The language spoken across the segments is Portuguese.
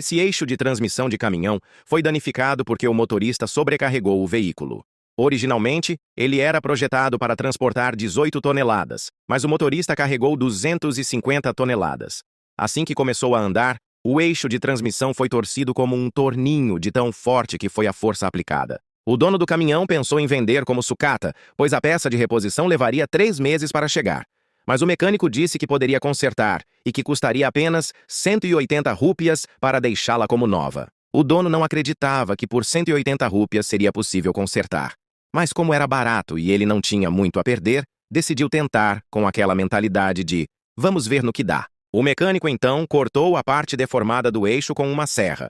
Esse eixo de transmissão de caminhão foi danificado porque o motorista sobrecarregou o veículo. Originalmente, ele era projetado para transportar 18 toneladas, mas o motorista carregou 250 toneladas. Assim que começou a andar, o eixo de transmissão foi torcido como um torninho de tão forte que foi a força aplicada. O dono do caminhão pensou em vender como sucata, pois a peça de reposição levaria 3 meses para chegar. Mas o mecânico disse que poderia consertar e que custaria apenas 180 rúpias para deixá-la como nova. O dono não acreditava que por 180 rúpias seria possível consertar. Mas como era barato e ele não tinha muito a perder, decidiu tentar com aquela mentalidade de vamos ver no que dá. O mecânico então cortou a parte deformada do eixo com uma serra.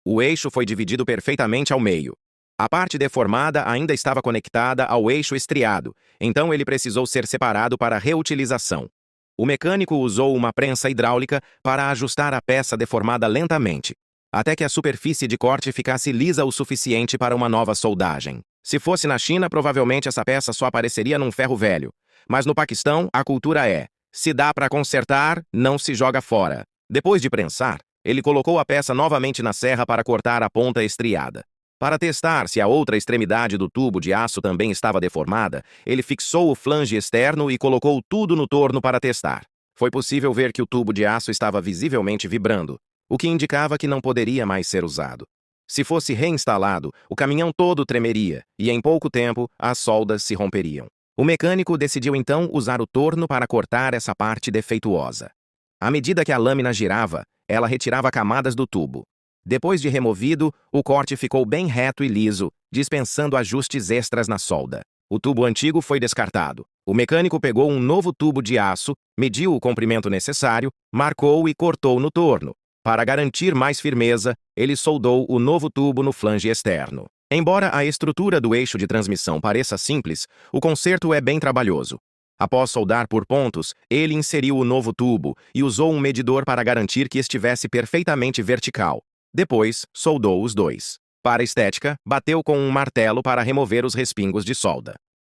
O eixo foi dividido perfeitamente ao meio. A parte deformada ainda estava conectada ao eixo estriado, então ele precisou ser separado para reutilização. O mecânico usou uma prensa hidráulica para ajustar a peça deformada lentamente, até que a superfície de corte ficasse lisa o suficiente para uma nova soldagem. Se fosse na China, provavelmente essa peça só apareceria num ferro velho. Mas no Paquistão, a cultura é: se dá para consertar, não se joga fora. Depois de prensar, ele colocou a peça novamente na serra para cortar a ponta estriada. Para testar se a outra extremidade do tubo de aço também estava deformada, ele fixou o flange externo e colocou tudo no torno para testar. Foi possível ver que o tubo de aço estava visivelmente vibrando, o que indicava que não poderia mais ser usado. Se fosse reinstalado, o caminhão todo tremeria e, em pouco tempo, as soldas se romperiam. O mecânico decidiu então usar o torno para cortar essa parte defeituosa. À medida que a lâmina girava, ela retirava camadas do tubo. Depois de removido, o corte ficou bem reto e liso, dispensando ajustes extras na solda. O tubo antigo foi descartado. O mecânico pegou um novo tubo de aço, mediu o comprimento necessário, marcou e cortou no torno. Para garantir mais firmeza, ele soldou o novo tubo no flange externo. Embora a estrutura do eixo de transmissão pareça simples, o conserto é bem trabalhoso. Após soldar por pontos, ele inseriu o novo tubo e usou um medidor para garantir que estivesse perfeitamente vertical. Depois, soldou os dois. Para estética, bateu com um martelo para remover os respingos de solda.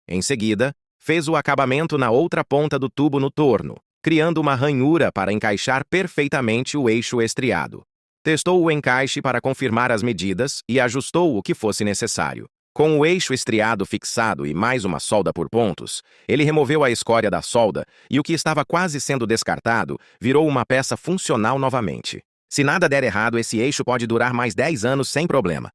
Em seguida, fez o acabamento na outra ponta do tubo no torno, criando uma ranhura para encaixar perfeitamente o eixo estriado. Testou o encaixe para confirmar as medidas e ajustou o que fosse necessário. Com o eixo estriado fixado e mais uma solda por pontos, ele removeu a escória da solda e o que estava quase sendo descartado virou uma peça funcional novamente. Se nada der errado, esse eixo pode durar mais 10 anos sem problema.